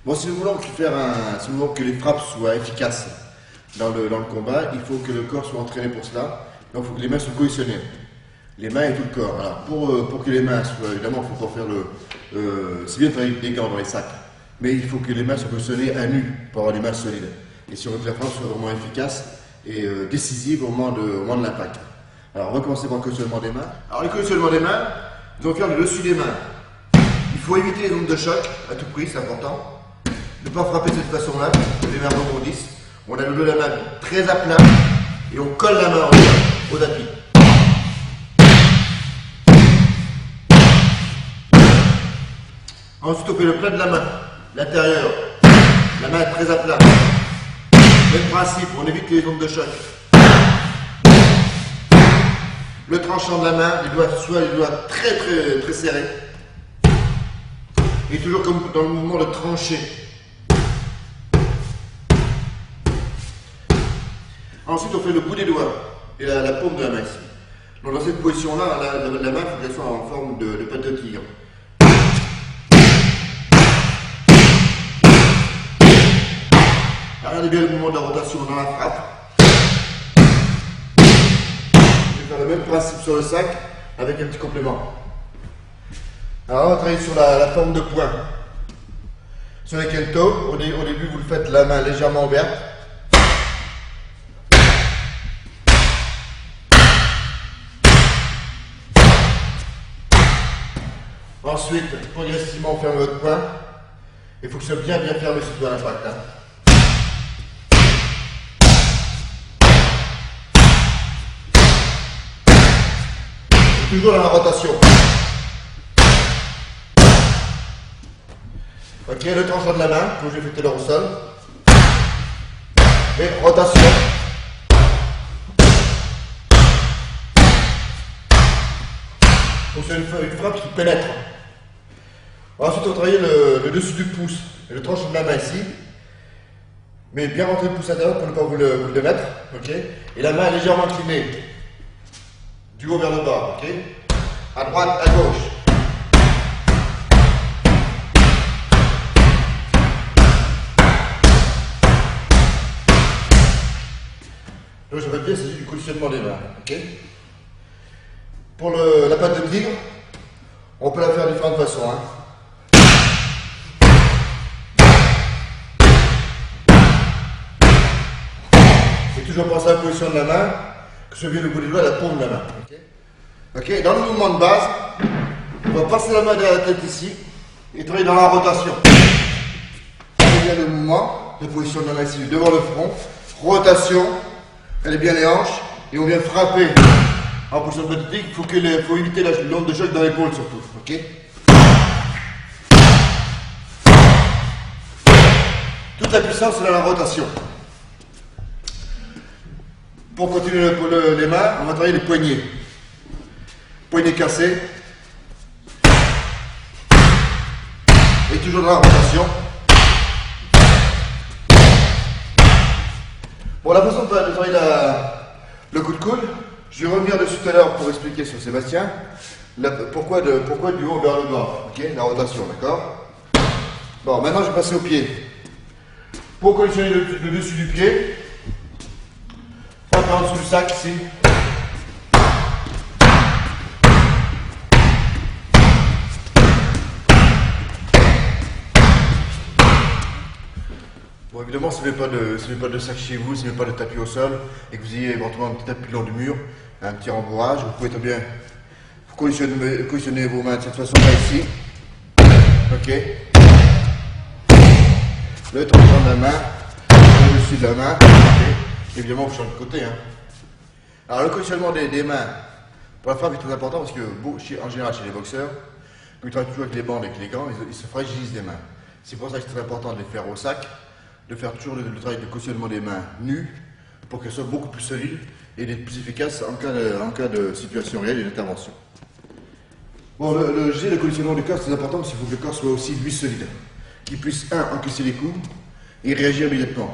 Bon, si nous voulons si nous voulons que les frappes soient efficaces dans le combat, il faut que le corps soit entraîné pour cela. Donc, il faut que les mains soient cohésionnées. Les mains et tout le corps. Alors, pour que les mains soient, évidemment, il faut pas faire c'est bien de faire des gants dans les sacs, mais il faut que les mains soient cohésionnées à nu pour avoir les mains solides. Et si on veut que la frappe soit vraiment efficace et décisive au moment de l'impact. Alors, on va commencer par le cohésionnement des mains. Alors, le cohésionnement des mains, nous allons faire le dessus des mains. Il faut éviter les ondes de choc à tout prix, c'est important. Ne pas frapper de cette façon-là, les mains rebondissent. On a le dos de la main très à plat et on colle la main au tapis. Ensuite, on fait le plat de la main, l'intérieur. La main est très à plat. Même principe, on évite les ondes de choc. Le tranchant de la main, les doigts très serrés. Et toujours comme dans le mouvement de trancher. Ensuite, on fait le bout des doigts et la paume de la main ici. Donc, dans cette position-là, la main, il faut qu'elle soit en forme de patte de tigre. Regardez bien le mouvement de la rotation dans la frappe. Je vais faire le même principe sur le sac avec un petit complément. Alors, on va travailler sur la forme de poing. Sur les kento, au début, vous le faites la main légèrement ouverte. Ensuite, progressivement, on ferme votre poing. Il faut que ce soit bien fermé surtout à l'impact. Toujours dans la rotation. Ok, le tranchant de la main, comme je l'ai fait tout à l'heure au sol. Et rotation. Donc c'est une frappe qui pénètre. Ensuite, on va travailler le dessus du pouce et le tranchant de la main ici. Mais bien rentrer le pouce à l'intérieur pour ne pas vous le mettre. Okay. Et la main légèrement inclinée. Du haut vers le bas. Okay. À droite, à gauche. Donc je répète bien, c'est du conditionnement des mains. Okay. Pour la patte de tigre, on peut la faire de différentes façons. C'est toujours penser à la position de la main, que ce soit le bout des doigts et la paume de la main. Okay. Dans le mouvement de base, on va passer la main derrière la tête ici et travailler dans la rotation. Regardez bien le mouvement, la position de la main ici devant le front, rotation, elle est bien les hanches et on vient frapper. En position de tigre, il faut éviter l'onde de choc dans l'épaule surtout. Okay. Toute la puissance est dans la rotation. Pour continuer les mains, on va travailler les poignets. Poignets cassés. Et toujours dans la rotation. Bon, la façon de travailler le coup de coude, je vais revenir dessus tout à l'heure pour expliquer sur Sébastien pourquoi du haut vers le bas, okay, la rotation, d'accord. Bon, maintenant je vais passer au pied. Pour conditionner le dessus du pied, frappe en dessous du sac ici. Bon, évidemment, si vous n'avez pas de sac chez vous, si vous n'avez pas de tapis au sol, et que vous ayez éventuellement un petit tapis le long du mur, un petit rembourrage, vous pouvez très bien conditionner vos mains de cette façon-là ici. Ok. Le tranchant de la main, le dessus de la main. Okay. Évidemment, vous changez de côté. Alors, le conditionnement des mains pour la frappe est très important parce que, en général, chez les boxeurs, quand ils travaillent toujours avec les bandes, avec les gants, ils se fragilisent les mains. C'est pour ça que c'est très important de les faire au sac, de faire toujours le travail de conditionnement des mains nues pour qu'elles soient beaucoup plus solides et d'être plus efficaces en cas de situation réelle et d'intervention. Bon, le conditionnement du corps, c'est important parce qu'il faut que le corps soit aussi lui solide, qu'il puisse encaisser les coups et réagir immédiatement.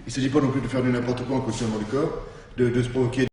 Il ne s'agit pas non plus de faire du n'importe quoi en conditionnement du corps, de se provoquer